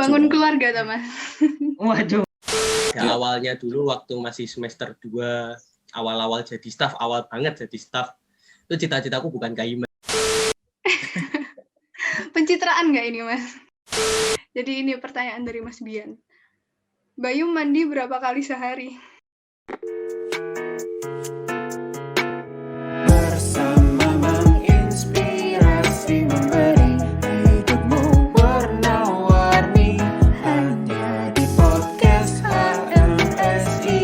Membangun keluarga ta, Mas. Waduh. Ya, awalnya dulu waktu masih semester 2, awal-awal jadi staff, awal banget jadi staff. Itu cita-citaku bukan kayak gimana. Pencitraan nggak ini, Mas? Jadi ini pertanyaan dari Mas Bian. Bayu mandi berapa kali sehari? Bersama menginspirasi, memberi hidupmu warna-warni, hanya di podcast HMSI.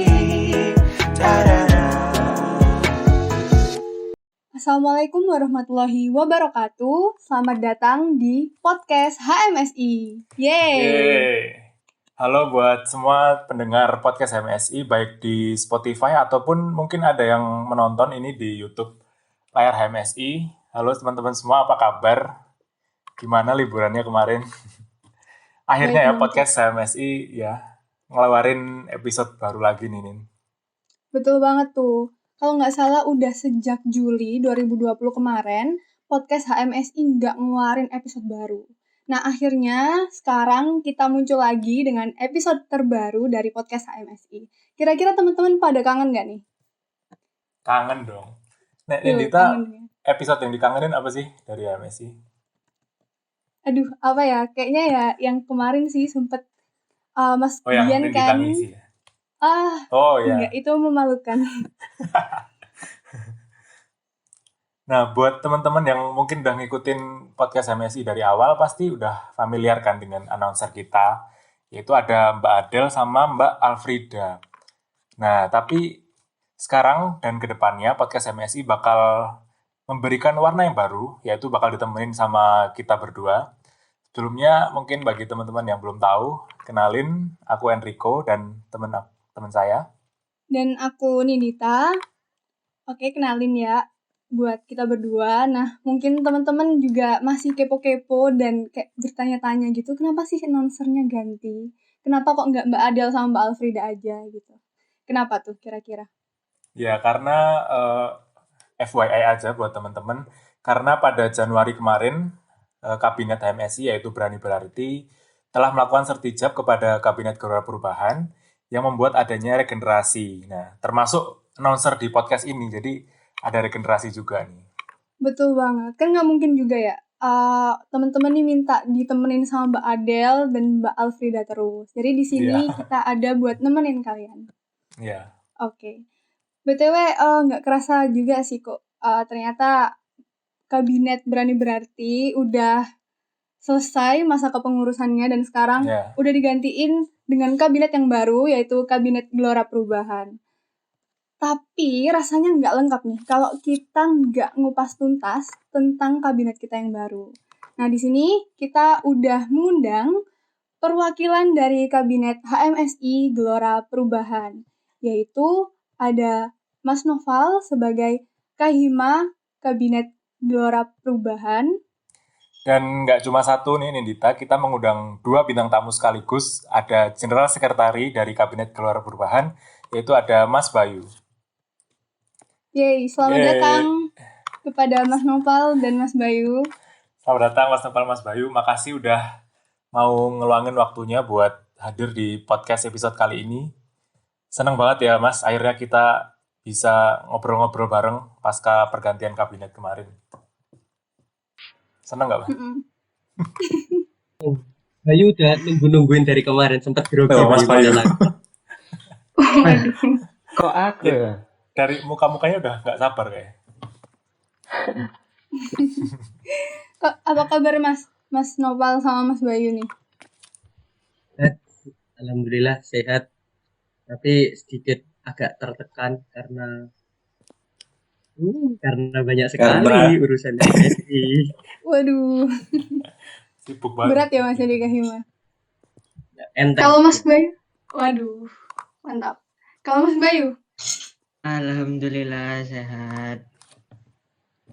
Assalamualaikum warahmatullahi wabarakatuh. Selamat datang di podcast HMSI. Yeay. Halo buat semua pendengar podcast HMSI, baik di Spotify ataupun mungkin ada yang menonton ini di YouTube layar HMSI. Halo teman-teman semua, apa kabar? Gimana liburannya kemarin? Akhirnya ya podcast HMSI ya ngeluarin episode baru lagi nih, Nin. Betul banget tuh. Kalau nggak salah udah sejak Juli 2020 kemarin, podcast HMSI nggak ngeluarin episode baru. Nah, akhirnya sekarang kita muncul lagi dengan episode terbaru dari podcast HMSI. Kira-kira teman-teman pada kangen nggak nih? Kangen dong. Nek, Yuk, Nindita, kangen ya. episode yang dikangenin apa sih dari HMSI? Aduh, apa ya? Kayaknya ya yang kemarin sih sempet Mas Oh, yang Bian Nindita kan. ngisi ya? Oh ya. Enggak, itu memalukan. Nah, buat teman-teman yang mungkin udah ngikutin podcast HMSI dari awal, pasti udah familiar kan dengan announcer kita, yaitu ada Mbak Adel sama Mbak Alfrida. Nah, tapi sekarang dan kedepannya podcast HMSI bakal memberikan warna yang baru, yaitu bakal ditemenin sama kita berdua. Sebelumnya, mungkin bagi teman-teman yang belum tahu, kenalin, aku Enrico dan teman saya. Dan aku Nindita. Oke, kenalin ya buat kita berdua. Nah, mungkin teman-teman juga masih kepo-kepo dan kayak bertanya-tanya gitu, kenapa sih announcernya ganti? Kenapa kok nggak Mbak Adel sama Mbak Alfrida aja gitu? Kenapa tuh kira-kira? Ya, karena FYI aja buat teman-teman, karena pada Januari kemarin, Kabinet HMSI yaitu Berani Berarti telah melakukan sertijab kepada Kabinet Gelora Perubahan yang membuat adanya regenerasi. Nah, termasuk announcer di podcast ini, jadi ada regenerasi juga nih. Betul banget, kan nggak mungkin juga ya teman-teman nih minta ditemenin sama Mbak Adel dan Mbak Alfrida terus. Jadi di sini kita ada buat nemenin kalian. Iya. Oke. BTW nggak kerasa juga sih kok ternyata Kabinet Berani Berarti udah selesai masa kepengurusannya dan sekarang udah digantiin dengan kabinet yang baru, yaitu Kabinet Gelora Perubahan. Tapi rasanya nggak lengkap nih kalau kita nggak ngupas tuntas tentang kabinet kita yang baru. Nah, di sini kita udah mengundang perwakilan dari Kabinet HMSI Gelora Perubahan, yaitu ada Mas Noval sebagai Kahima Kabinet Gelora Perubahan. Dan nggak cuma satu nih Nindita, kita mengundang 2 bintang tamu sekaligus. Ada General Sekretari dari Kabinet Gelora Perubahan, yaitu ada Mas Bayu. Yeay, selamat datang kepada Mas Noval dan Mas Bayu. Selamat datang Mas Noval, Mas Bayu. Makasih udah mau ngeluangin waktunya buat hadir di podcast episode kali ini. Senang banget ya Mas, akhirnya kita bisa ngobrol-ngobrol bareng pasca pergantian kabinet kemarin. Senang nggak, Mas? Bayu udah nungguin dari kemarin, sempat grogi. Mas Bayu. Kok aku ya? Dari muka-mukanya udah nggak sabar kayak. Apa kabar Mas Noval sama Mas Bayu nih? Alhamdulillah sehat, tapi sedikit agak tertekan karena banyak sekali urusan HMSI. Waduh. Sibuk banget. Berat ya Mas di Kahima. Kalau Mas Bayu, waduh, mantap. Kalau Mas Bayu? Alhamdulillah sehat.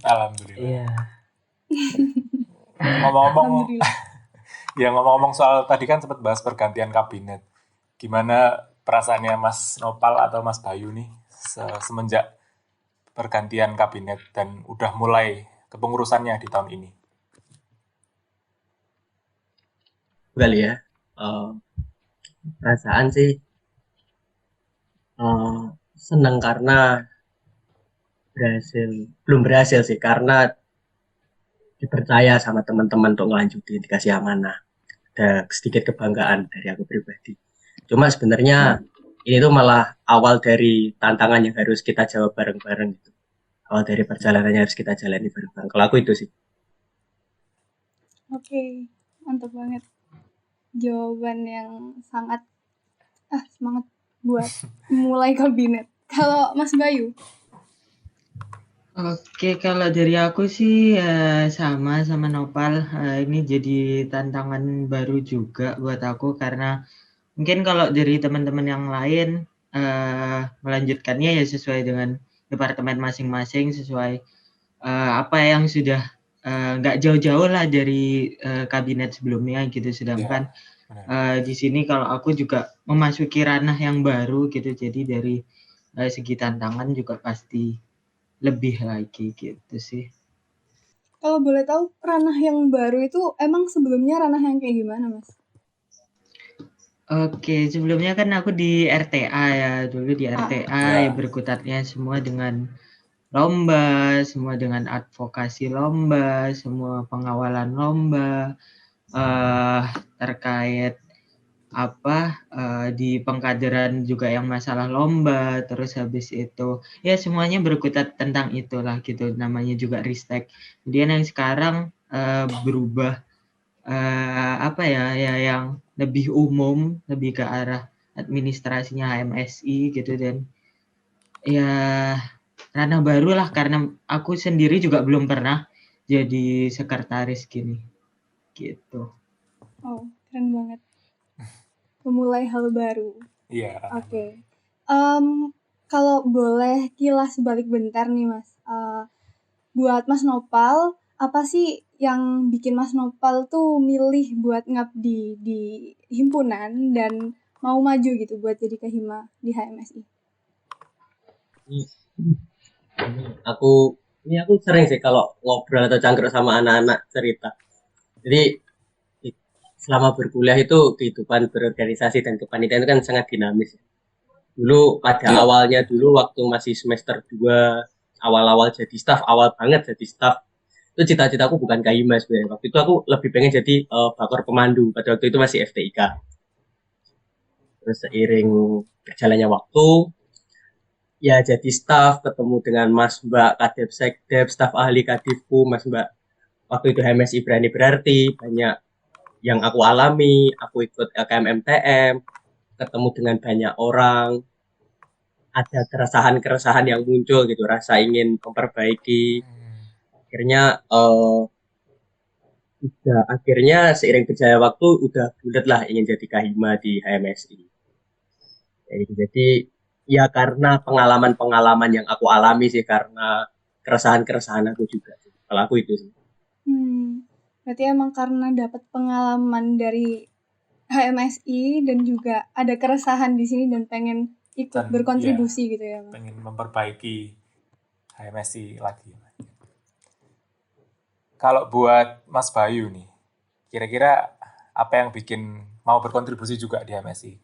Alhamdulillah. Iya. Ngomong-ngomong soal tadi kan sempat bahas pergantian kabinet. Gimana perasaannya Mas Nopal atau Mas Bayu nih semenjak pergantian kabinet dan udah mulai kepengurusannya di tahun ini? Kali ya. Eh, perasaan sih seneng karena belum berhasil sih karena dipercaya sama teman-teman untuk ngelanjutin, dikasih amanah. Ada sedikit kebanggaan dari aku pribadi. Cuma sebenarnya ini tuh malah awal dari tantangan yang harus kita jawab bareng-bareng gitu. Awal dari perjalanan yang harus kita jalani bareng-bareng. Kalau aku itu sih. Oke, mantap banget. Jawaban yang sangat semangat buat mulai kabinet. Kalau Mas Bayu? Oke, kalau dari aku sih ya sama Nopal. Ini jadi tantangan baru juga buat aku karena mungkin kalau dari teman-teman yang lain melanjutkannya ya sesuai dengan departemen masing-masing, sesuai apa yang sudah nggak jauh-jauh lah dari kabinet sebelumnya gitu. Sedangkan di sini kalau aku juga memasuki ranah yang baru gitu, jadi dari segi tantangan juga pasti lebih lagi gitu sih. Kalau boleh tahu ranah yang baru itu emang sebelumnya ranah yang kayak gimana, Mas? Oke, sebelumnya kan aku di RTA ya, dulu di RTA ya berkutatnya semua dengan lomba, semua dengan advokasi lomba, semua pengawalan lomba, terkait di pengkaderan juga yang masalah lomba, terus habis itu ya semuanya berkutat tentang itulah gitu, namanya juga Ristek. Kemudian yang sekarang berubah yang lebih umum, lebih ke arah administrasinya HMSI gitu, dan ya ranah baru lah karena aku sendiri juga belum pernah jadi sekretaris gini gitu. Oh, keren banget. Memulai hal baru. Iya. Oke. Kalau boleh kilas balik bentar nih, Mas. Buat Mas Nopal, apa sih yang bikin Mas Nopal tuh milih buat ngabdi di himpunan dan mau maju gitu buat jadi Kahima di HMSI? Aku sering sih kalau ngobrol atau cangkruk sama anak-anak cerita. Jadi selama berkuliah itu kehidupan berorganisasi dan kepanitiaan itu kan sangat dinamis. Dulu pada awalnya waktu masih semester 2, awal-awal jadi staff, awal banget jadi staff, itu cita-citaku bukan Kahima sebenarnya. Waktu itu aku lebih pengen jadi bakor pemandu, pada waktu itu masih FTIK. Terus seiring berjalannya waktu, ya jadi staff, ketemu dengan Mas Mbak Kadep Sekdep, staf ahli Kadifku, Mas Mbak waktu itu HMSI Berani Berarti, banyak yang aku alami, aku ikut LKMMTM, ketemu dengan banyak orang, ada keresahan-keresahan yang muncul gitu, rasa ingin memperbaiki. Akhirnya seiring berjalannya waktu udah bulat lah ingin jadi Kahima di HMSI. Jadi ya karena pengalaman-pengalaman yang aku alami sih, karena keresahan-keresahan aku juga. Kalau aku itu sih. Berarti emang karena dapat pengalaman dari HMSI dan juga ada keresahan di sini dan pengen ikut berkontribusi gitu ya, Mas? Pengen memperbaiki HMSI lagi. Kalau buat Mas Bayu nih, kira-kira apa yang bikin mau berkontribusi juga di HMSI?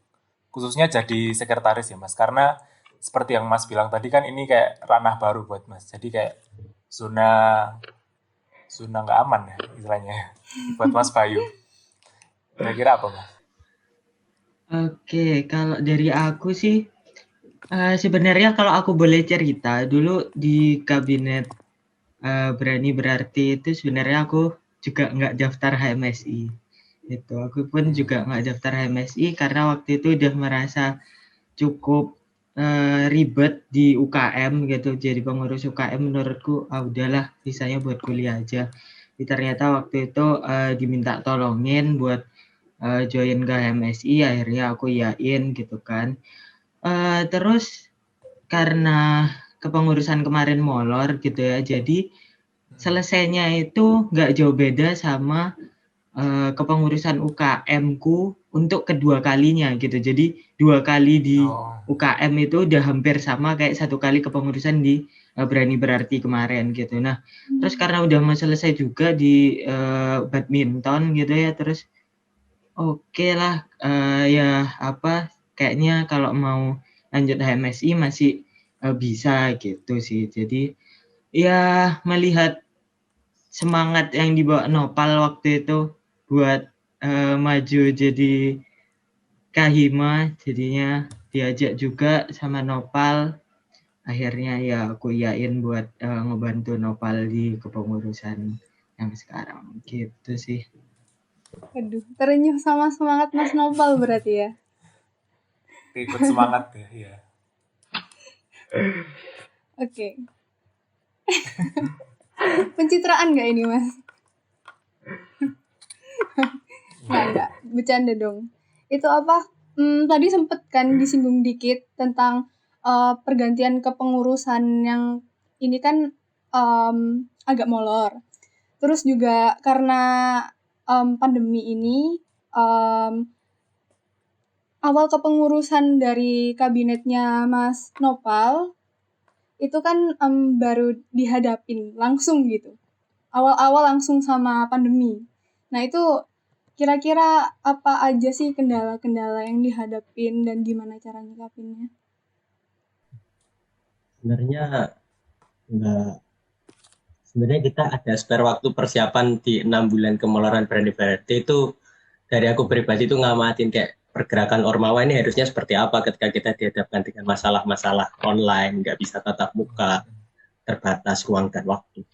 Khususnya jadi sekretaris ya, Mas. Karena seperti yang Mas bilang tadi kan ini kayak ranah baru buat Mas. Jadi kayak zona nggak aman ya istilahnya buat Mas Bayu. Kira-kira apa, Mas? Oke, kalau dari aku sih sebenarnya kalau aku boleh cerita, dulu di kabinet Berani Berarti itu sebenarnya aku juga nggak daftar HMSI. Itu aku pun juga nggak daftar HMSI karena waktu itu udah merasa cukup ribet di UKM gitu, jadi pengurus UKM menurutku udahlah sisanya buat kuliah aja. Jadi ternyata waktu itu diminta tolongin buat join ke HMSI, akhirnya aku iyain gitu kan. Terus karena kepengurusan kemarin molor gitu ya, jadi selesainya itu nggak jauh beda sama kepengurusan UKM-ku untuk kedua kalinya gitu. Jadi 2 kali di UKM itu udah hampir sama kayak 1 kali kepengurusan di Berani Berarti kemarin gitu. Nah, terus karena udah mau selesai juga di badminton gitu ya, terus Oke lah, ya apa, kayaknya kalau mau lanjut HMSI masih bisa gitu sih. Jadi ya melihat semangat yang dibawa Nopal waktu itu buat maju jadi Kahima, jadinya diajak juga sama Nopal. Akhirnya ya aku iyain buat ngebantu Nopal di kepengurusan yang sekarang gitu sih. Aduh, terenyuh sama semangat Mas Nopal berarti ya. Ikut semangat ya. Iya. Oke. Pencitraan nggak ini, Mas? Nggak, bercanda dong. Itu apa? Tadi sempet kan disinggung dikit tentang pergantian kepengurusan yang ini kan agak molor. Terus juga karena pandemi ini awal kepengurusan dari kabinetnya Mas Nopal itu kan baru dihadapin langsung gitu. Awal-awal langsung sama pandemi. Nah itu kira-kira apa aja sih kendala-kendala yang dihadapin dan gimana cara nyikapinnya? Sebenarnya enggak. Sebenarnya kita ada spare waktu persiapan di 6 bulan kemoloran Berani Berarti itu dari aku pribadi itu ngamatin kayak pergerakan Ormawa ini harusnya seperti apa ketika kita dihadapkan dengan masalah-masalah online, nggak bisa tatap muka, terbatas ruang dan waktu.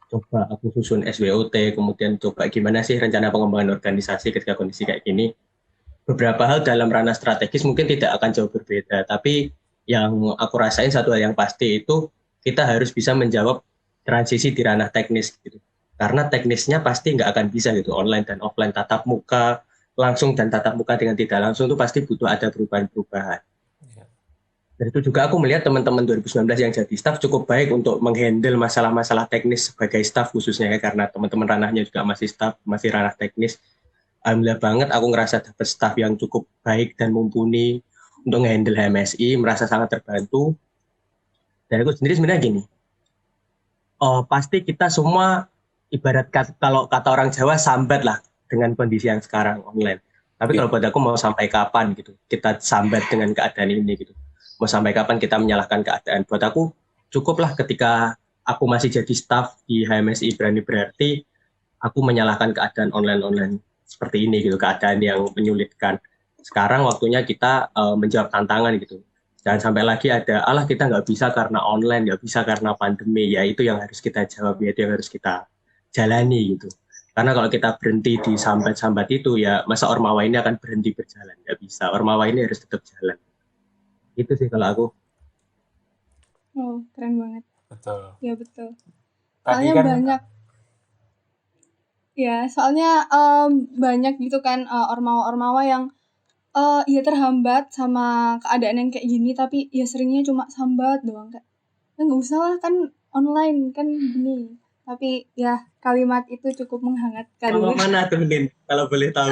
Coba aku susun SWOT, kemudian coba gimana sih rencana pengembangan organisasi ketika kondisi kayak gini. Beberapa hal dalam ranah strategis mungkin tidak akan jauh berbeda, tapi yang aku rasain satu hal yang pasti itu kita harus bisa menjawab transisi di ranah teknis gitu. Karena teknisnya pasti nggak akan bisa gitu, online dan offline, tatap muka langsung dan tatap muka dengan tidak langsung itu pasti butuh ada perubahan-perubahan. Iya. Dan itu juga aku melihat teman-teman 2019 yang jadi staff cukup baik untuk menghandle masalah-masalah teknis sebagai staff khususnya ya, karena teman-teman ranahnya juga masih staff, masih ranah teknis. Alhamdulillah banget aku ngerasa dapat staff yang cukup baik dan mumpuni untuk nge-handle HMSI, merasa sangat terbantu. Dan aku sendiri sebenarnya gini, pasti kita semua ibarat kalau kata orang Jawa sambat lah dengan kondisi yang sekarang online. Tapi kalau buat aku mau sampai kapan gitu, kita sambat dengan keadaan ini gitu. Mau sampai kapan kita menyalahkan keadaan. Buat aku cukuplah ketika aku masih jadi staff di HMSI Berani Berarti, aku menyalahkan keadaan online-online seperti ini gitu, keadaan yang menyulitkan. Sekarang waktunya kita menjawab tantangan gitu. Jangan sampai lagi ada, kita nggak bisa karena online, nggak bisa karena pandemi. Ya itu yang harus kita jawab, ya itu yang harus kita jalani gitu. Karena kalau kita berhenti di sambat-sambat itu, ya masa Ormawa ini akan berhenti berjalan. Nggak bisa, Ormawa ini harus tetap jalan. Itu sih kalau aku. Oh, keren banget. Betul. Ya betul. Tadi Soalnya kan banyak. Ya, soalnya banyak gitu kan ormawa-ormawa yang ya terhambat sama keadaan yang kayak gini, tapi ya seringnya cuma sambat doang kayak, nggak usah lah kan online kan gini. Tapi ya kalimat itu cukup menghangatkan. Sama mana tuh Nin, kalau boleh tahu?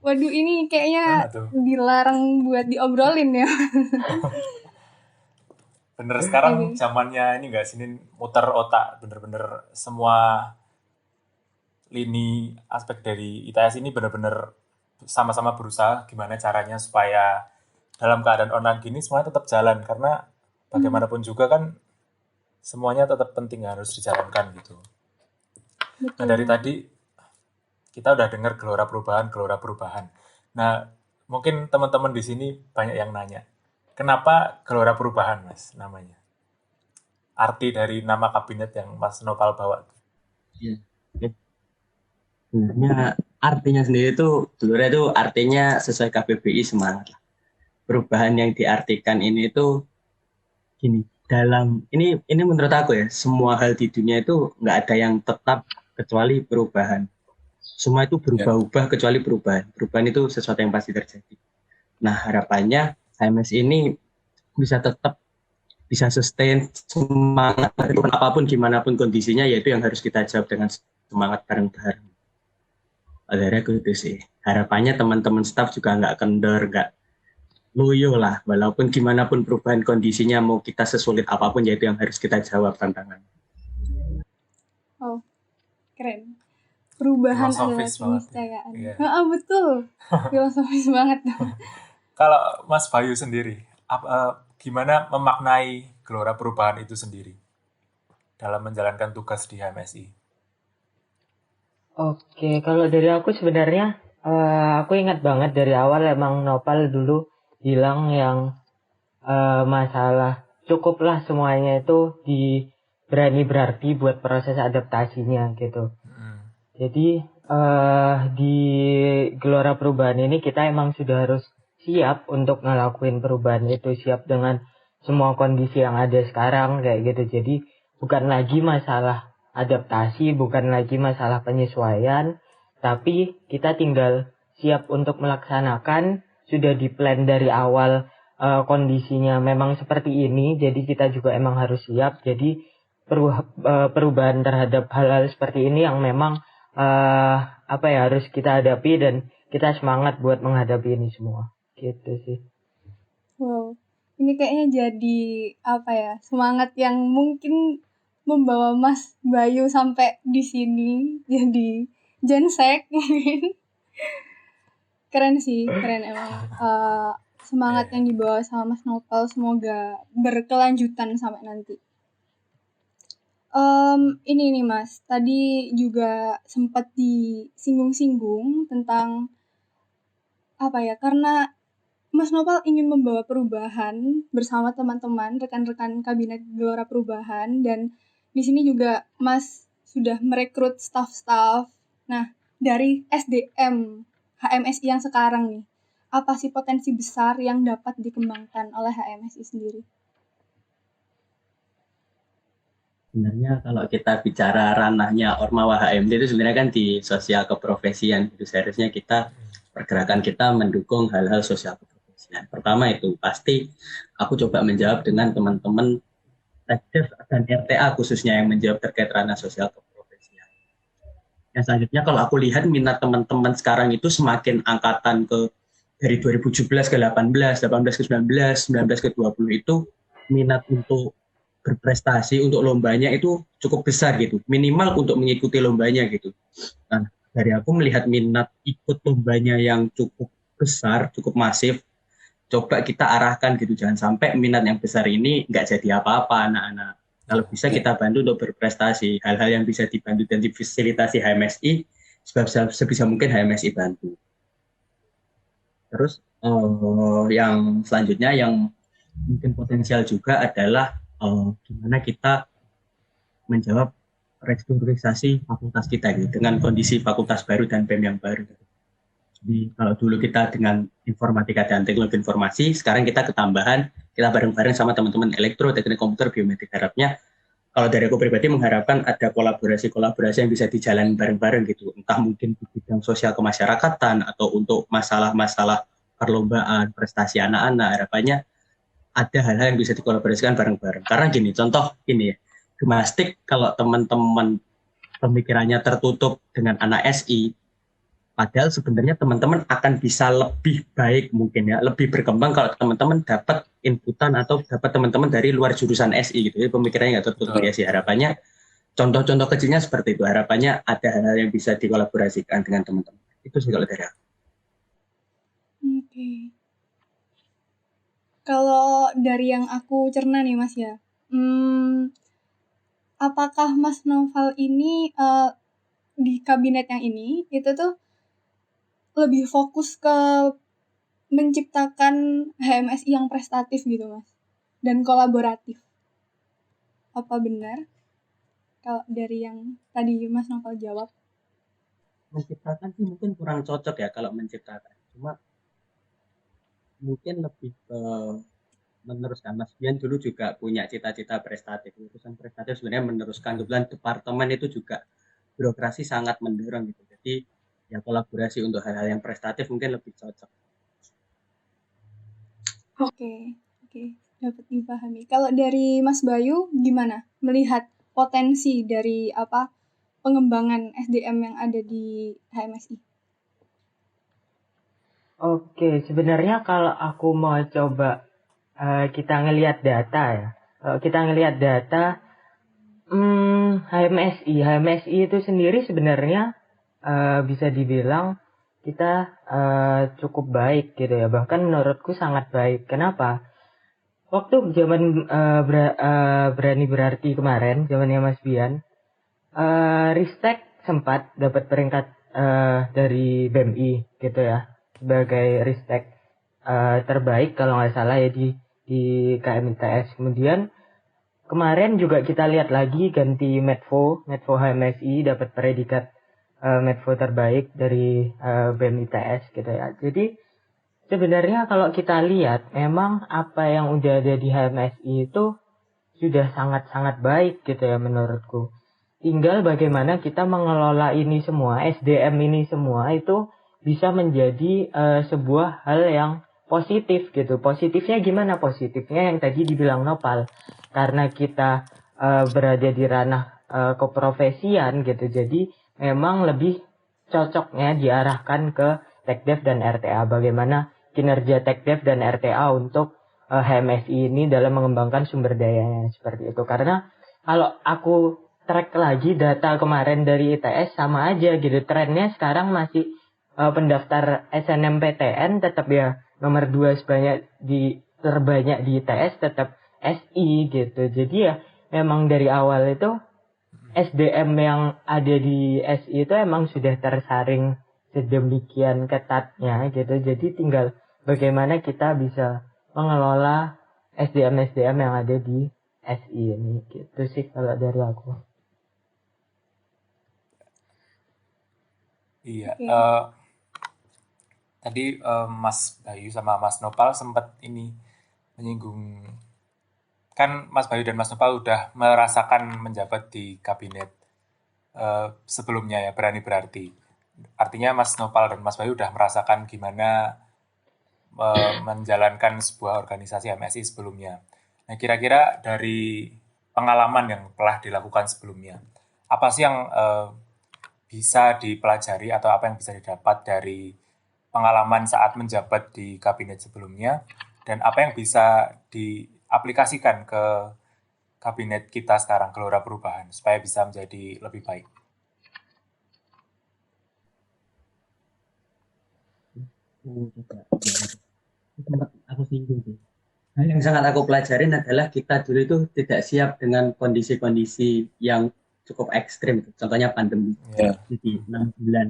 Waduh ini kayaknya mana tuh? dilarang buat diobrolin ya. Bener sekarang zamannya ini nggak sih Nin, muter otak bener-bener semua lini aspek dari ITS ini bener-bener sama-sama berusaha gimana caranya supaya dalam keadaan online gini semuanya tetap jalan, karena bagaimanapun juga kan semuanya tetap penting harus dijalankan gitu. Nah dari tadi kita udah dengar gelora perubahan. Nah mungkin teman-teman di sini banyak yang nanya, kenapa gelora perubahan Mas namanya? Arti dari nama kabinet yang Mas Nopal bawa. Iya. Sebenarnya artinya sendiri itu gelora itu artinya sesuai KBBI semangat lah. Perubahan yang diartikan ini itu gini, dalam ini menurut aku ya, semua hal di dunia itu nggak ada yang tetap kecuali perubahan. Semua itu berubah-ubah kecuali perubahan. Perubahan itu sesuatu yang pasti terjadi. Nah harapannya HMS ini bisa tetap bisa sustain semangat apapun gimana pun kondisinya, yaitu yang harus kita jawab dengan semangat bareng-bareng. Akhirnya gitu sih. Harapannya teman-teman staff juga nggak kendor, nggak loyo lah. Walaupun gimana pun perubahan kondisinya, mau kita sesulit apapun, yaitu yang harus kita jawab tantangan. Oh, keren. perubahan adalah Filosofis banget. keniscayaan. Iya. Betul. Filosofis banget. Kalau Mas Bayu sendiri, gimana memaknai gelora perubahan itu sendiri dalam menjalankan tugas di HMSI? Oke, kalau dari aku sebenarnya aku ingat banget dari awal emang Nopal dulu bilang yang masalah cukuplah semuanya itu berani berarti buat proses adaptasinya gitu. Jadi di gelora perubahan ini kita emang sudah harus siap untuk ngelakuin perubahan itu, siap dengan semua kondisi yang ada sekarang kayak gitu. Jadi bukan lagi masalah adaptasi, bukan lagi masalah penyesuaian, tapi kita tinggal siap untuk melaksanakan, sudah diplan dari awal kondisinya memang seperti ini, jadi kita juga emang harus siap. Jadi perubahan terhadap hal-hal seperti ini yang memang harus kita hadapi dan kita semangat buat menghadapi ini semua gitu sih. Wow, ini kayaknya jadi semangat yang mungkin membawa Mas Bayu sampai di sini jadi Jensek mungkin. Keren sih, keren emang. Semangat yang dibawa sama Mas Nopal semoga berkelanjutan sampai nanti. Ini nih Mas, tadi juga sempat disinggung-singgung tentang karena Mas Nopal ingin membawa perubahan bersama teman-teman, rekan-rekan kabinet gelora perubahan, dan di sini juga Mas sudah merekrut staff-staff. Nah, dari SDM HMSI yang sekarang nih, apa sih potensi besar yang dapat dikembangkan oleh HMSI sendiri? Sebenarnya kalau kita bicara ranahnya Ormawa HMD itu sebenarnya kan di sosial keprofesian. Itu seharusnya pergerakan kita mendukung hal-hal sosial keprofesian. Pertama itu pasti aku coba menjawab dengan teman-teman Tekdev dan RTA khususnya yang menjawab terkait ranah sosial keprofesian. Yang selanjutnya kalau aku lihat minat teman-teman sekarang itu semakin angkatan dari 2017 ke 18 ke 19, 19 ke 20 itu minat untuk berprestasi untuk lombanya itu cukup besar gitu, minimal untuk mengikuti lombanya gitu. Nah, dari aku melihat minat ikut lombanya yang cukup besar, cukup masif, coba kita arahkan gitu, jangan sampai minat yang besar ini nggak jadi apa-apa anak-anak. Kalau bisa kita bantu untuk berprestasi, hal-hal yang bisa dibantu dan difasilitasi HMSI, sebisa mungkin HMSI bantu. Terus yang selanjutnya yang mungkin potensial juga adalah gimana kita menjawab restrukturisasi fakultas kita gitu, dengan kondisi fakultas baru dan BEM yang baru. Jadi kalau dulu kita dengan informatika dan teknologi informasi, sekarang kita ketambahan, kita bareng-bareng sama teman-teman elektro, teknik komputer, biometrik. Harapnya kalau dari aku pribadi mengharapkan ada kolaborasi yang bisa dijalani bareng-bareng gitu, entah mungkin di bidang sosial kemasyarakatan atau untuk masalah-masalah perlombaan, prestasi anak-anak. Harapannya ada hal-hal yang bisa dikolaborasikan bareng-bareng. Karena gini, contoh ini ya, Gemastik kalau teman-teman pemikirannya tertutup dengan anak SI, padahal sebenarnya teman-teman akan bisa lebih baik mungkin ya, lebih berkembang kalau teman-teman dapat inputan atau dapat teman-teman dari luar jurusan SI gitu. Jadi pemikirannya nggak tertutup ya sih. Harapannya contoh-contoh kecilnya seperti itu. Harapannya ada hal-hal yang bisa dikolaborasikan dengan teman-teman. Itu sih kalau dari aku. Oke. Kalau dari yang aku cerna nih Mas ya, apakah Mas Noval ini di kabinet yang ini itu tuh lebih fokus ke menciptakan HMSI yang prestatif gitu Mas, dan kolaboratif? Apa benar kalau dari yang tadi Mas Noval jawab? Menciptakan sih mungkin kurang cocok ya kalau menciptakan. Cuma mungkin lebih ke meneruskan. Mas Bian dulu juga punya cita-cita prestatif. Urusan prestatif sebenarnya meneruskan. Kebetulan departemen itu juga birokrasi sangat mendorong gitu. Jadi ya kolaborasi untuk hal-hal yang prestatif mungkin lebih cocok. Oke, dapat dipahami. Kalau dari Mas Bayu gimana melihat potensi dari pengembangan SDM yang ada di HMSI? Oke, sebenarnya kalau aku mau coba kita ngelihat data ya. Kalau kita ngelihat data HMSI itu sendiri sebenarnya bisa dibilang kita cukup baik gitu ya. Bahkan menurutku sangat baik. Kenapa? Waktu zaman berani berarti kemarin, zamannya Mas Bian, Ristek sempat dapat peringkat dari BMI gitu ya, sebagai Ristek terbaik kalau nggak salah ya di KMITS. Kemudian kemarin juga kita lihat lagi ganti Medfo HMSI dapat predikat Medfo terbaik dari BMITS gitu ya. Jadi sebenarnya kalau kita lihat memang apa yang udah ada di HMSI itu sudah sangat-sangat baik gitu ya menurutku. Tinggal bagaimana kita mengelola ini semua, SDM ini semua itu bisa menjadi sebuah hal yang positif gitu. Positifnya gimana? Positifnya yang tadi dibilang Nopal. Karena kita berada di ranah keprofesian gitu. Jadi memang lebih cocoknya diarahkan ke TechDev dan RTA. Bagaimana kinerja TechDev dan RTA untuk HMSI ini dalam mengembangkan sumber dayanya seperti itu. Karena kalau aku track lagi data kemarin dari ITS sama aja gitu. Trennya sekarang masih pendaftar SNMPTN tetap ya nomor 2 terbanyak di ITS tetap SI gitu. Jadi ya memang dari awal itu SDM yang ada di SI itu emang sudah tersaring sedemikian ketatnya gitu. Jadi tinggal bagaimana kita bisa mengelola SDM yang ada di SI ini gitu sih kalau dari aku. Iya, Oke. tadi Mas Bayu sama Mas Nopal sempat ini menyinggung, kan Mas Bayu dan Mas Nopal udah merasakan menjabat di kabinet sebelumnya ya, berani berarti. Artinya Mas Nopal dan Mas Bayu udah merasakan gimana menjalankan sebuah organisasi MSI sebelumnya. Nah, kira-kira dari pengalaman yang telah dilakukan sebelumnya, apa sih yang bisa dipelajari atau apa yang bisa didapat dari pengalaman saat menjabat di kabinet sebelumnya, dan apa yang bisa diaplikasikan ke kabinet kita sekarang, Gelora Perubahan, supaya bisa menjadi lebih baik? Aku singgung sih. Hal yang sangat aku pelajarin adalah kita dulu itu tidak siap dengan kondisi-kondisi yang cukup ekstrim. Contohnya pandemi. Yeah. Jadi 6 bulan,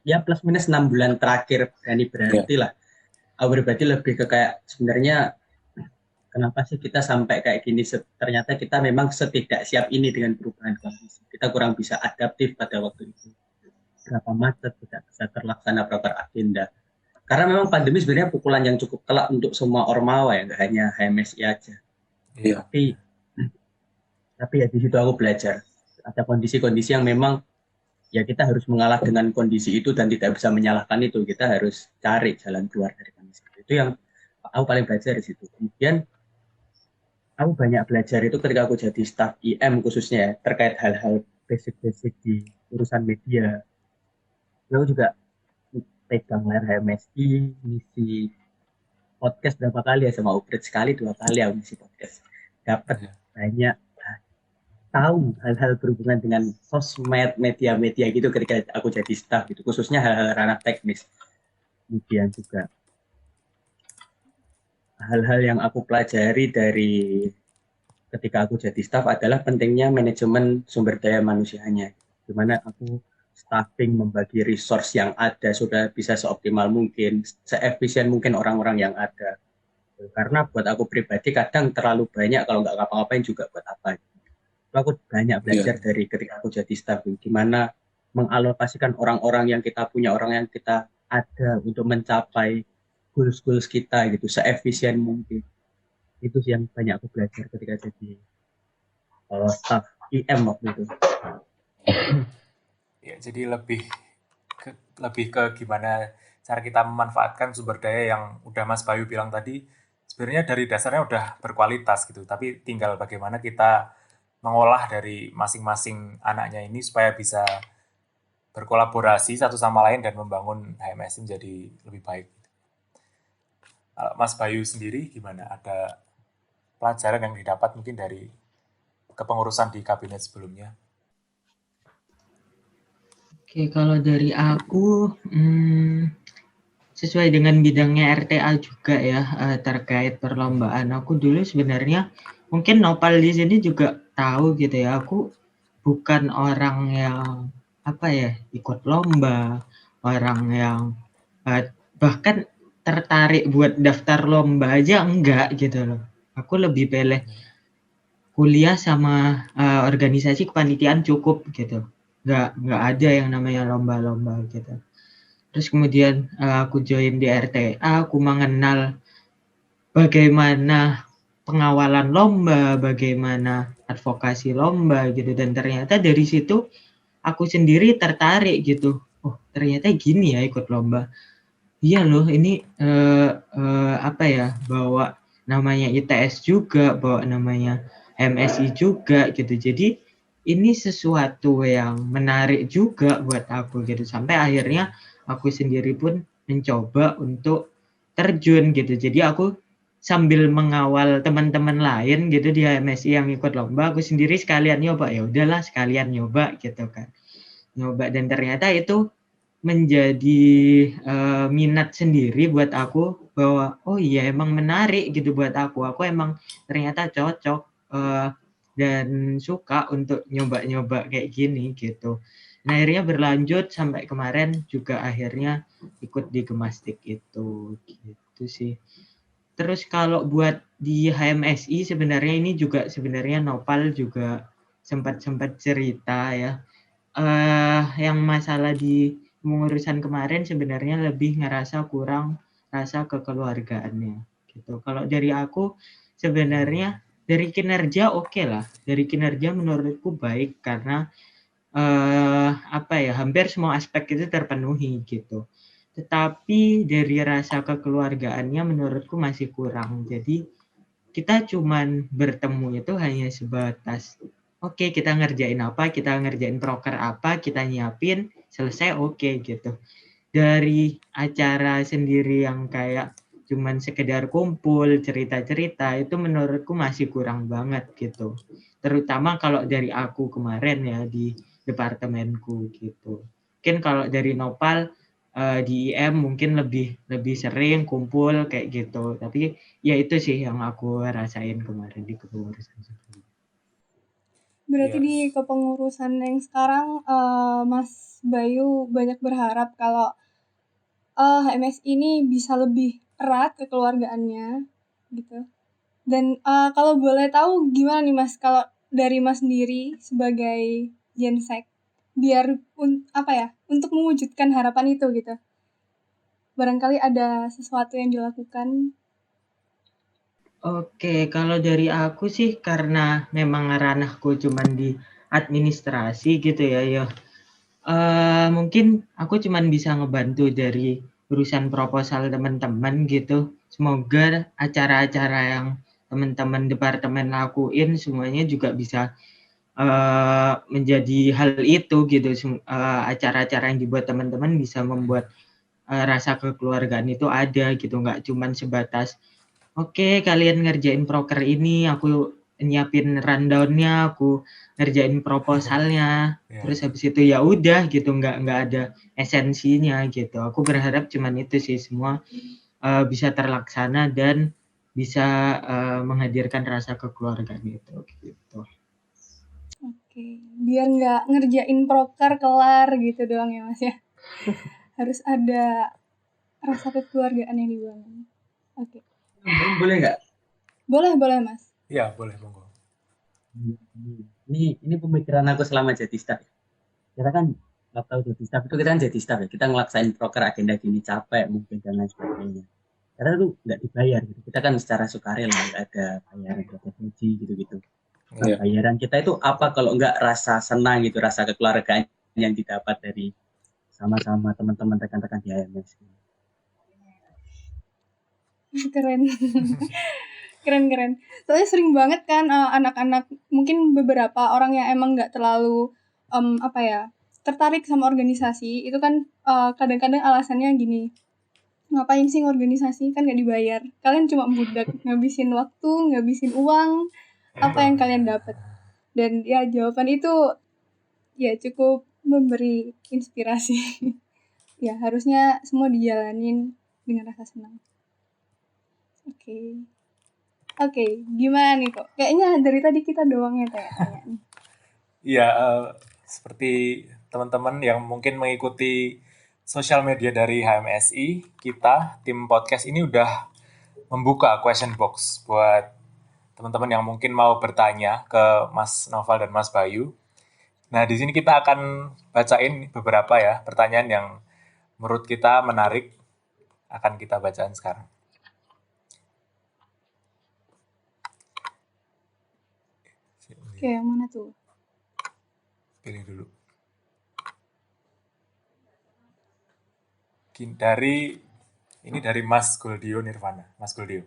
ya plus minus 6 bulan terakhir berarti lah. Aku pribadi lebih ke kayak sebenarnya kenapa sih kita sampai kayak gini? Ternyata kita memang setidak siap ini dengan perubahan kondisi. Kita kurang bisa adaptif pada waktu itu. Berapa macet, tidak bisa terlaksana proper agenda. Karena memang pandemi sebenarnya pukulan yang cukup telak untuk semua ormawa ya, nggak hanya HMSI aja. Iya. Tapi ya di situ aku belajar. Ada kondisi-kondisi yang memang ya kita harus mengalah dengan kondisi itu dan tidak bisa menyalahkan itu. Kita harus cari jalan keluar dari kondisi itu. Itu yang aku paling belajar di situ. Kemudian aku banyak belajar itu ketika aku jadi staf IM khususnya ya, terkait hal-hal basic-basic di urusan media. Aku juga pegang layar HMSI, ngisi podcast berapa kali ya sama Uprit, sekali 2 kali aku ngisi podcast. Dapat banyak tahu hal-hal berhubungan dengan sosmed, media-media gitu ketika aku jadi staf gitu, khususnya hal-hal ranah teknis. Kemudian juga hal-hal yang aku pelajari dari ketika aku jadi staf adalah pentingnya manajemen sumber daya manusianya. Gimana aku staffing, membagi resource yang ada sudah bisa seoptimal mungkin, seefisien mungkin orang-orang yang ada. Karena buat aku pribadi kadang terlalu banyak, kalau nggak ngapa-ngapain juga buat apa. Aku banyak belajar dari ketika aku jadi staff, gimana mengalokasikan orang-orang yang kita punya, orang yang kita ada untuk mencapai goals-goals kita gitu, seefisien mungkin. Itu sih yang banyak aku belajar ketika jadi staff IM waktu itu. Ya, jadi lebih ke gimana cara kita memanfaatkan sumber daya yang udah Mas Bayu bilang tadi, sebenarnya dari dasarnya udah berkualitas gitu, tapi tinggal bagaimana kita mengolah dari masing-masing anaknya ini supaya bisa berkolaborasi satu sama lain dan membangun HMS menjadi lebih baik. Mas Bayu sendiri gimana? Ada pelajaran yang didapat mungkin dari kepengurusan di kabinet sebelumnya? Oke, kalau dari aku, sesuai dengan bidangnya RTA juga ya, terkait perlombaan. Aku dulu sebenarnya mungkin Nopal di sini juga tahu gitu ya, aku bukan orang yang apa ya, ikut lomba, orang yang bahkan tertarik buat daftar lomba aja enggak gitu loh. Aku lebih pilih kuliah sama organisasi kepanitiaan cukup gitu. Nggak ada yang namanya lomba-lomba gitu. Terus kemudian aku join di RTA, aku mengenal bagaimana pengawalan lomba, bagaimana advokasi lomba gitu, dan ternyata dari situ aku sendiri tertarik gitu. Oh, ternyata gini ya ikut lomba. Iya loh, ini apa ya, bawa namanya ITS juga, bawa namanya MSI juga gitu. Jadi ini sesuatu yang menarik juga buat aku gitu. Sampai akhirnya aku sendiri pun mencoba untuk terjun gitu. Jadi aku sambil mengawal teman-teman lain gitu di MSI yang ikut lomba, aku sendiri sekalian nyoba. Ya udahlah sekalian nyoba gitu kan. Nyoba dan ternyata itu menjadi minat sendiri buat aku bahwa oh iya emang menarik gitu buat aku emang ternyata cocok dan suka untuk nyoba-nyoba kayak gini gitu. Nah akhirnya berlanjut sampai kemarin juga akhirnya ikut di Gemastik itu gitu sih. Terus kalau buat di HMSI sebenarnya ini juga sebenarnya Nopal juga sempat cerita ya. Yang masalah di pengurusan kemarin sebenarnya lebih ngerasa kurang rasa kekeluargaannya gitu. Kalau dari aku sebenarnya dari kinerja oke lah. Dari kinerja menurutku baik karena apa ya, hampir semua aspek itu terpenuhi gitu. Tetapi dari rasa kekeluargaannya menurutku masih kurang. Jadi kita cuman bertemu itu hanya sebatas oke, kita ngerjain apa, kita ngerjain proker apa, kita nyiapin, selesai oke gitu. Dari acara sendiri yang kayak cuman sekedar kumpul, cerita-cerita, itu menurutku masih kurang banget gitu. Terutama kalau dari aku kemarin ya di departemenku gitu. Mungkin kalau dari Nopal di IM mungkin lebih sering kumpul kayak gitu. Tapi ya itu sih yang aku rasain kemarin di kepengurusan sebelumnya. Berarti di kepengurusan yang sekarang Mas Bayu banyak berharap kalau HMS ini bisa lebih erat kekeluargaannya gitu. Dan kalau boleh tahu gimana nih Mas kalau dari Mas sendiri sebagai Gensek biar untuk mewujudkan harapan itu gitu. Barangkali ada sesuatu yang dilakukan. Oke, kalau dari aku sih karena memang ranahku cuman di administrasi gitu ya. Mungkin aku cuman bisa ngebantu dari urusan proposal teman-teman gitu. Semoga acara-acara yang teman-teman departemen lakuin semuanya juga bisa menjadi hal itu gitu. Acara-acara yang dibuat teman-teman bisa membuat rasa kekeluargaan itu ada gitu, nggak cuman sebatas oke, kalian ngerjain proker ini, aku nyiapin rundown-nya, aku ngerjain proposalnya, terus habis itu ya udah gitu, nggak ada esensinya gitu. Aku berharap cuman itu sih semua bisa terlaksana dan bisa menghadirkan rasa kekeluargaan itu gitu. Oke, biar nggak ngerjain proker kelar gitu doang ya Mas ya. Harus ada rasa kekeluargaan yang dibangun. Oke. Boleh nggak? Boleh Mas. Iya, boleh, monggo. Ini pemikiran aku selama jadi staff. Kita kan nggak tahu jadi staff itu kita kan jadi staff ya. Kita ngelaksain proker agenda gini capek mungkin dan lain sebagainya. Karena itu nggak dibayar gitu. Kita kan secara sukarela nggak ada bayaran gaji gitu-gitu. Bayaran kita itu apa kalau nggak rasa senang gitu, rasa kekeluargaan yang didapat dari sama-sama teman-teman rekan-rekan di HMS. Keren. Keren. Soalnya sering banget kan anak-anak, mungkin beberapa orang yang emang nggak terlalu tertarik sama organisasi, itu kan kadang-kadang alasannya gini, ngapain sih organisasi, kan nggak dibayar. Kalian cuma budak, ngabisin waktu, ngabisin uang, apa yang kalian dapat. Dan ya jawaban itu ya cukup memberi inspirasi. Ya, harusnya semua dijalanin dengan rasa senang. Oke. Oke, gimana nih kok? Kayaknya dari tadi kita doang ya tanya-tanya nih. Iya, seperti teman-teman yang mungkin mengikuti sosial media dari HMSI, kita, tim podcast ini udah membuka question box buat teman-teman yang mungkin mau bertanya ke Mas Noval dan Mas Bayu. Nah, di sini kita akan bacain beberapa ya pertanyaan yang menurut kita menarik, akan kita bacain sekarang. Oke, yang mana tuh? Pilih dulu. Ini dari Mas Goldio Nirvana. Mas Goldio.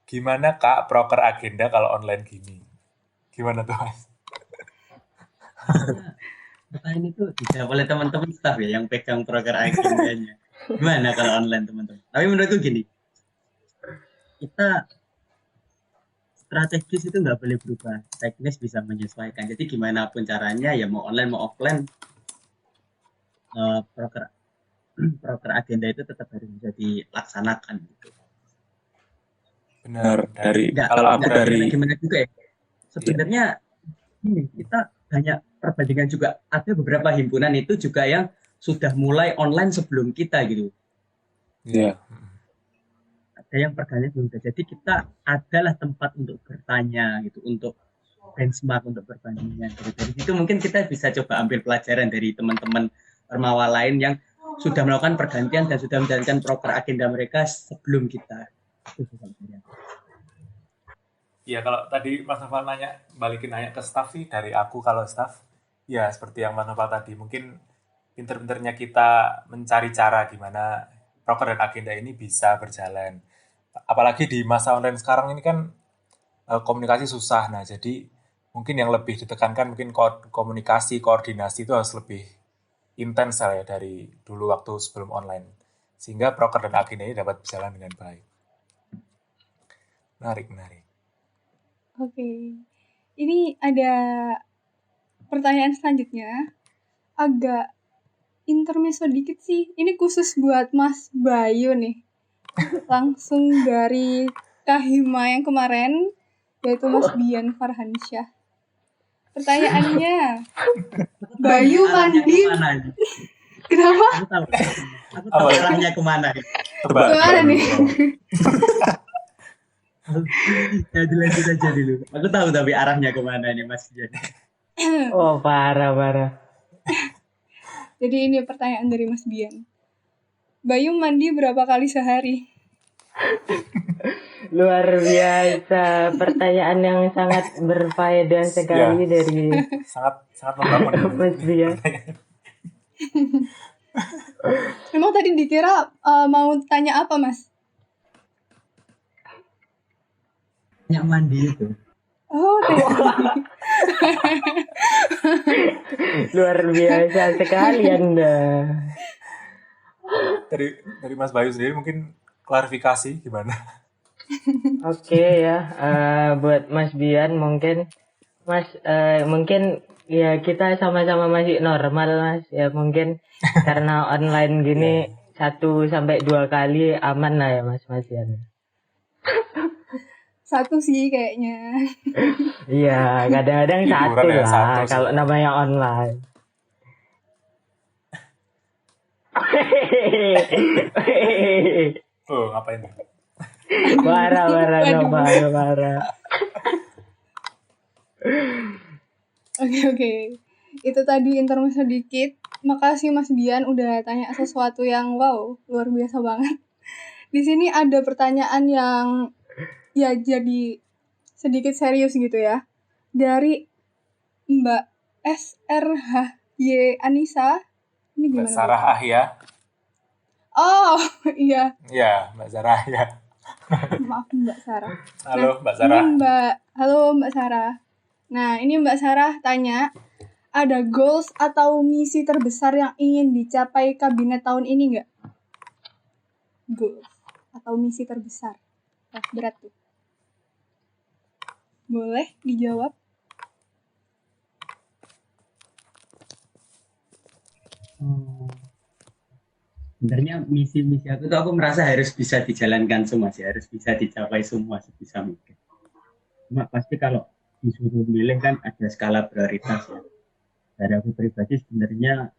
Gimana Kak proker agenda kalau online gini? Gimana tuh Mas? Pertanyaan itu dijawab oleh teman-teman staff ya yang pegang proker agendanya. Gimana kalau online teman-teman? Tapi menurutku gini, kita strategis itu nggak boleh berubah, teknis bisa menyesuaikan. Jadi gimana pun caranya ya mau online mau offline, proker agenda itu tetap harus bisa dilaksanakan gitu. Benar. Kalau aku dari gimana juga ya. Sebenarnya ini kita banyak perbandingan juga, ada beberapa himpunan itu juga yang sudah mulai online sebelum kita gitu. Iya. Ada yang perganya belum ada. Jadi kita adalah tempat untuk bertanya gitu, untuk benchmark, untuk perbandingan. Dari situ mungkin kita bisa coba ambil pelajaran dari teman-teman Ormawa lain yang sudah melakukan pergantian dan sudah menjalankan proker agenda mereka sebelum kita. Iya, kalau tadi Mas Noval balikin nanya ke staff sih, dari aku kalau staff, ya seperti yang Mas Noval tadi, mungkin pinter-pinternya kita mencari cara gimana proker dan agenda ini bisa berjalan. Apalagi di masa online sekarang ini kan komunikasi susah. Nah, jadi mungkin yang lebih ditekankan mungkin komunikasi, koordinasi itu harus lebih intens ya dari dulu waktu sebelum online. Sehingga proker dan agenda ini dapat berjalan dengan baik. Menarik. Oke. Ini ada pertanyaan selanjutnya. Agak intermezzo dikit sih. Ini khusus buat Mas Bayu nih. Langsung dari Kahima yang kemarin, yaitu Mas Bian Farhansyah. Pertanyaannya, Bayu mandi. Kenapa? Aku tahu arahnya kemana. Kemana nih? Ya dilanjut aja dulu. Aku tahu tapi arahnya kemana nih Mas Bian. Oh, parah. Jadi ini pertanyaan dari Mas Bian. Bayu mandi berapa kali sehari? Luar biasa, pertanyaan yang sangat berfaedah sekali dari sangat membangun Mas Bia. Emang tadi dikira mau tanya apa, Mas? Tanya mandi itu. Oh, Luar biasa sekali Anda. Dari Mas Bayu sendiri mungkin klarifikasi gimana? Oke ya, buat Mas Bian mungkin mungkin ya kita sama-sama masih normal Mas ya, mungkin karena online gini 1-2 kali aman lah ya Mas Bian. 1 sih kayaknya. Iya, kadang-kadang 1 lah kalau namanya online. Oh, ngapain? Marah. Oke. Itu tadi intermezzo dikit. Makasih Mas Bian udah tanya sesuatu yang wow, luar biasa banget. Di sini ada pertanyaan yang ya jadi sedikit serius gitu ya. Dari Mbak SRHY Anissa. Ini gimana? Mbak Sarah Ahya. Oh, iya. Iya, Mbak Sarah Ahya. Maaf Mbak Sarah. Halo Mbak Sarah. Halo Mbak Sarah. Nah, ini Mbak Sarah tanya, ada goals atau misi terbesar yang ingin dicapai kabinet tahun ini nggak? Goals atau misi terbesar. Wah, berat tuh. Boleh dijawab? Sebenarnya misi-misi aku merasa harus bisa dijalankan semua sih, harus bisa dicapai semua sebisa mungkin. Cuma pasti kalau disuruh milih kan ada skala prioritas ya. Dari aku pribadi sebenarnya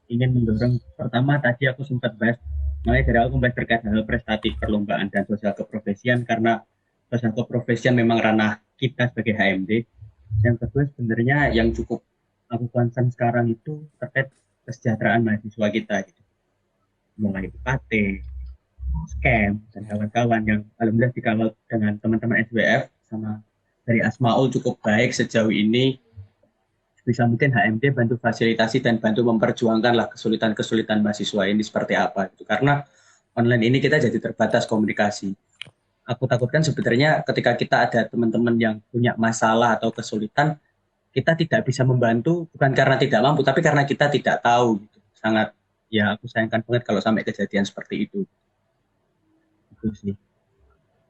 ingin mendorong, pertama tadi aku sempat bahas, mulai dari aku membahas terkait hal prestatif perlombaan dan sosial keprofesian, karena sosial keprofesian memang ranah kita sebagai HMD. Yang kedua sebenarnya yang cukup aku concern sekarang itu terkait kesejahteraan mahasiswa kita gitu. Mulai UKT, scam dan kawan-kawan yang alhamdulillah dikawal dengan teman-teman SWF sama dari Asmaul cukup baik sejauh ini. Bisa mungkin HMD bantu fasilitasi dan bantu memperjuangkan lah kesulitan-kesulitan mahasiswa ini seperti apa gitu. Karena online ini kita jadi terbatas komunikasi. Aku takutkan sebenarnya ketika kita ada teman-teman yang punya masalah atau kesulitan, kita tidak bisa membantu bukan karena tidak mampu, tapi karena kita tidak tahu gitu. Sangat ya aku sayangkan banget kalau sampai kejadian seperti itu. Itu sih.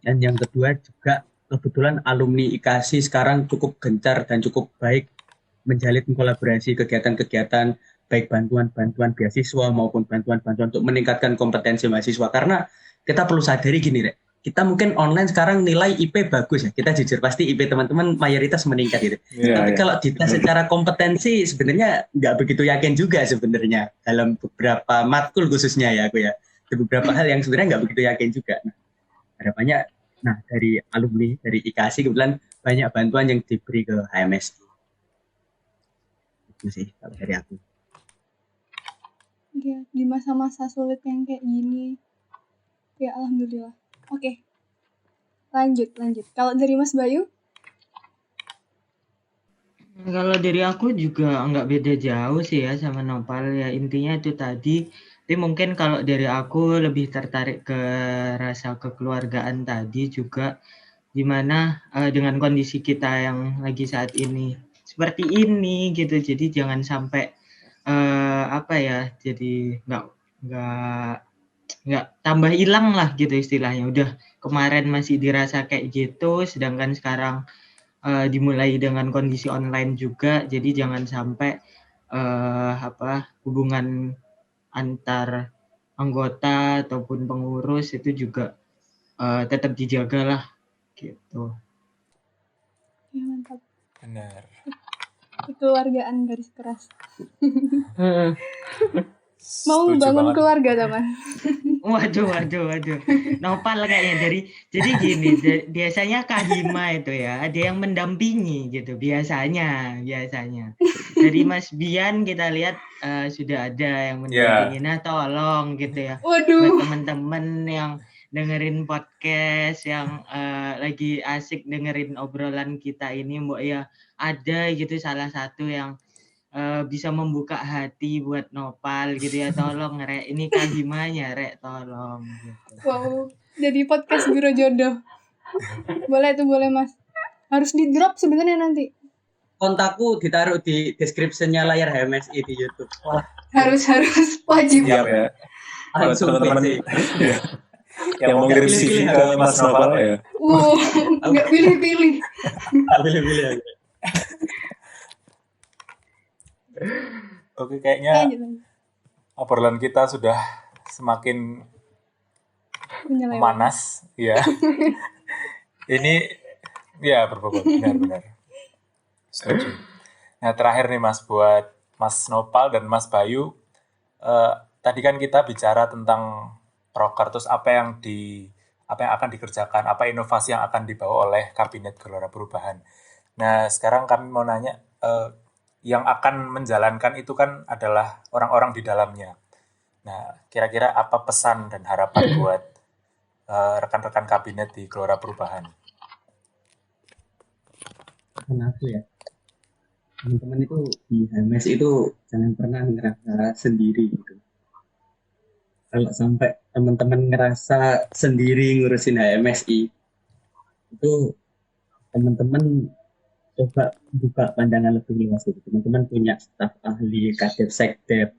Dan yang kedua juga kebetulan alumni IKASI sekarang cukup gencar dan cukup baik menjalin kolaborasi kegiatan-kegiatan baik bantuan-bantuan beasiswa maupun bantuan-bantuan untuk meningkatkan kompetensi mahasiswa. Karena kita perlu sadari gini, Rek. Kita mungkin online sekarang nilai IP bagus ya. Kita jujur pasti IP teman-teman mayoritas meningkat gitu. Tapi kalau dites secara kompetensi sebenarnya nggak begitu yakin juga sebenarnya dalam beberapa matkul khususnya ya aku ya. Ada beberapa hal yang sebenarnya nggak begitu yakin juga. Nah, harapannya dari alumni dari IKASI kebetulan banyak bantuan yang diberi ke HMS. Itu sih kalau dari aku. Ya, di masa-masa sulit yang kayak gini. Ya, alhamdulillah. Oke. Lanjut. Kalau dari Mas Bayu? Kalau dari aku juga nggak beda jauh sih ya sama Nopal ya, intinya itu tadi. Tapi mungkin kalau dari aku lebih tertarik ke rasa kekeluargaan tadi juga, dimana dengan kondisi kita yang lagi saat ini seperti ini gitu, jadi jangan sampai apa ya, jadi nggak tambah hilang lah gitu istilahnya. Udah kemarin masih dirasa kayak gitu, sedangkan sekarang dimulai dengan kondisi online juga, jadi jangan sampai hubungan antar anggota ataupun pengurus itu juga tetap dijaga lah gitu. Ya, mantap. Benar. Kekeluargaan garis keras. Mau Setuju bangun banget. keluarga, teman. Waduh. Nopal kayaknya jadi gini, biasanya Kahima itu ya, ada yang mendampingi gitu, biasanya. Dari Mas Bian kita lihat sudah ada yang mendampingi. Nah, tolong gitu ya, buat Waduh. teman-teman yang dengerin podcast, yang lagi asik dengerin obrolan kita ini, Mbok ya, ada gitu salah satu yang bisa membuka hati buat Nopal gitu ya, tolong Rek, ini Kahimanya Rek, tolong gitu. Wow, jadi podcast Biro Jodoh. Boleh Mas. Harus di drop sebenarnya nanti. Kontakku ditaruh di description-nya layar HMSI di YouTube. Wah, Harus wajib. Siap ya. Buat langsung teman-teman sih. ya, yang mau ngirim CV ke Mas Nopal ya. Wow, nggak pilih-pilih. Pilih-pilih. Oke, kayaknya Lanjut. obrolan kita sudah semakin Menyeleweng. memanas, ya. Ini ya berbobot, benar. Setuju. Nah, terakhir nih Mas, buat Mas Nopal dan Mas Bayu, tadi kan kita bicara tentang proker, terus apa yang akan dikerjakan, apa inovasi yang akan dibawa oleh Kabinet Gelora Perubahan. Nah, sekarang kami mau nanya, yang akan menjalankan itu kan adalah orang-orang di dalamnya. Nah, kira-kira apa pesan dan harapan buat rekan-rekan kabinet di Gelora Perubahan? Kenapa ya? Teman-teman itu di HMS itu jangan pernah ngerasa sendiri gitu. Kalau sampai teman-teman ngerasa sendiri ngurusin HMSI, itu teman-teman coba buka pandangan lebih luas gitu. Teman-teman punya staf ahli, kadep, sekdep,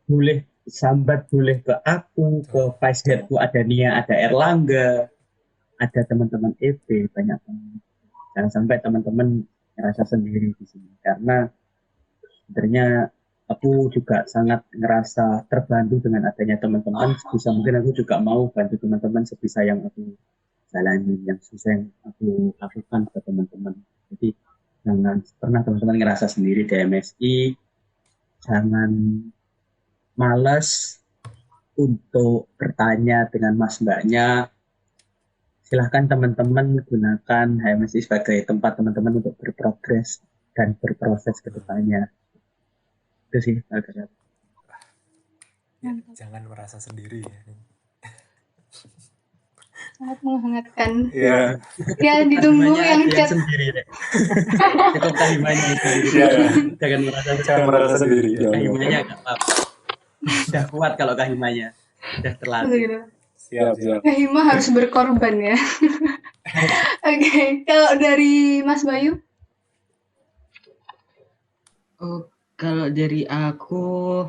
boleh sambat, boleh ke aku, ke vice headku ada Nia, ada Erlangga, ada teman-teman EP, banyak banget. Jangan sampai teman-teman ngerasa sendiri di sini, karena sebenarnya aku juga sangat ngerasa terbantu dengan adanya teman-teman. Sebisa mungkin aku juga mau bantu teman-teman sebisa yang aku jalani, yang susah yang aku lakukan ke teman-teman. Jadi jangan pernah teman-teman ngerasa sendiri di MSI, jangan malas untuk bertanya dengan mas mbaknya. Silahkan teman-teman gunakan HMSI sebagai tempat teman-teman untuk berprogres dan berproses ke depannya. Itu sih. Ya, jangan merasa sendiri ya. Sangat menghangatkan. Iya. Ya, ditunggu yang chat. sendiri deh. Cukup kahimanya sendiri. Iya. Jangan merasa sendiri. Ya. kahimanya nggak apa-apa. Udah kuat kalau kahimanya. Udah terlatih. Siap. Kahima harus berkorban ya. Oke, kalau dari Mas Bayu? Oh, kalau dari aku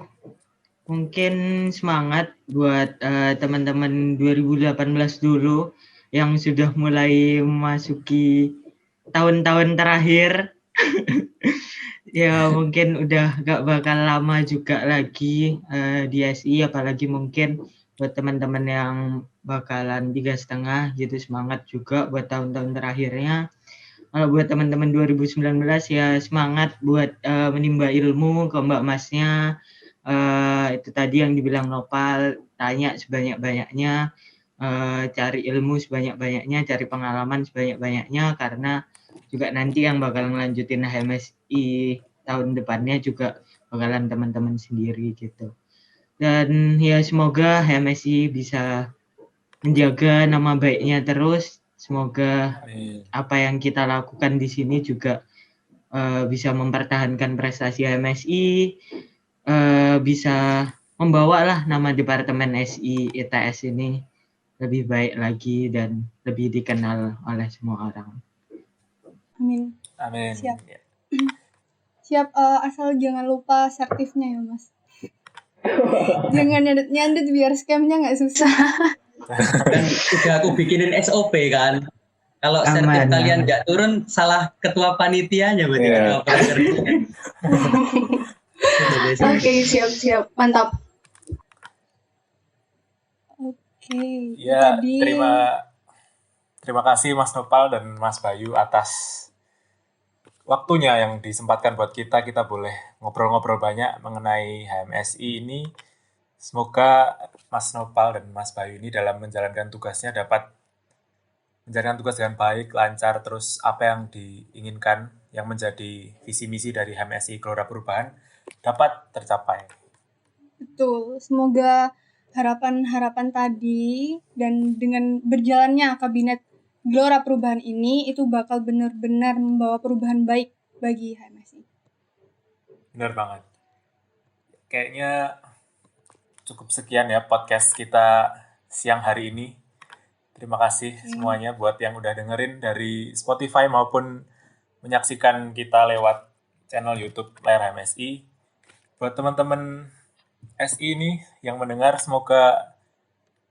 mungkin semangat buat teman-teman 2018 dulu yang sudah mulai memasuki tahun-tahun terakhir. Ya mungkin udah gak bakal lama juga lagi di SI, apalagi mungkin buat teman-teman yang bakalan 3,5 gitu, semangat juga buat tahun-tahun terakhirnya. Kalau buat teman-teman 2019 ya semangat buat menimba ilmu ke mbak masnya. Itu tadi yang dibilang Nopal, tanya sebanyak-banyaknya, cari ilmu sebanyak-banyaknya, cari pengalaman sebanyak-banyaknya, karena juga nanti yang bakal ngelanjutin HMSI tahun depannya juga bakalan teman-teman sendiri gitu. Dan ya semoga HMSI bisa menjaga nama baiknya terus. Semoga apa yang kita lakukan di sini juga bisa mempertahankan prestasi HMSI, bisa membawa lah nama Departemen SI ITS ini lebih baik lagi dan lebih dikenal oleh semua orang. Amin. Siap. Siap, asal jangan lupa sertifnya ya Mas. Jangan nyandet biar scamnya nggak susah. Dan udah aku bikinin SOP kan. Kalau sertif kalian nggak turun, salah ketua panitianya berarti. Oke, siap. Mantap. Oke. Ya, terima kasih Mas Nopal dan Mas Bayu atas waktunya yang disempatkan buat kita boleh ngobrol-ngobrol banyak mengenai HMSI ini. Semoga Mas Nopal dan Mas Bayu ini dalam menjalankan tugasnya dapat menjalankan tugas dengan baik, lancar, terus apa yang diinginkan, yang menjadi visi misi dari HMSI Gelora Perubahan dapat tercapai. Betul, semoga harapan-harapan tadi dan dengan berjalannya kabinet Gelora Perubahan ini itu bakal benar-benar membawa perubahan baik bagi HMSI. Benar banget. Kayaknya cukup sekian ya podcast kita siang hari ini. Terima kasih semuanya buat yang udah dengerin dari Spotify maupun menyaksikan kita lewat channel YouTube Layar HMSI. Buat teman-teman SI ini yang mendengar, semoga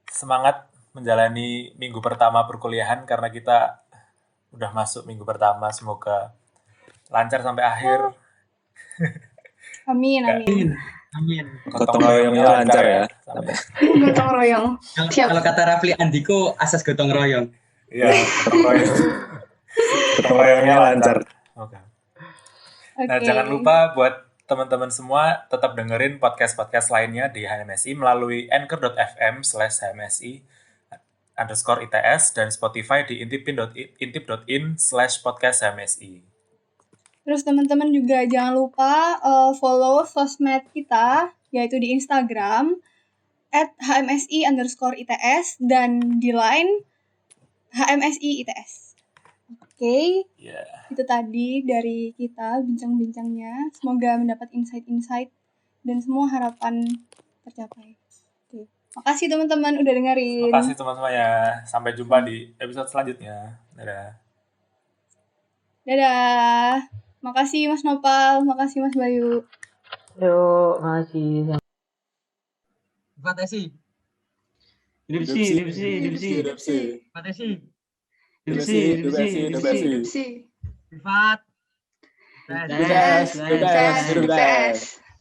semangat menjalani minggu pertama perkuliahan karena kita udah masuk minggu pertama. Semoga lancar sampai akhir. Amin. Gotong royongnya lancar ya. Gotong royong. Kalau kata Rafli Andiko, asas gotong royong. Iya, gotong royongnya lancar. Oke. Nah, jangan lupa buat teman-teman semua tetap dengerin podcast-podcast lainnya di HMSI melalui anchor.fm/HMSI_ITS dan Spotify di intip.in/podcast-HMSI. Terus teman-teman juga jangan lupa follow sosmed kita, yaitu di Instagram @HMSI_ITS dan di Line HMSI ITS. Oke. Itu tadi dari kita bincang-bincangnya. Semoga mendapat insight-insight dan semua harapan tercapai. Oke. Makasih teman-teman udah dengerin. Makasih teman-teman ya. Sampai jumpa di episode selanjutnya. Dadah. Makasih Mas Nopal, makasih Mas Bayu. Yuk, makasih. Fatesi. Dipsi. Dipsi. Privat. Tes.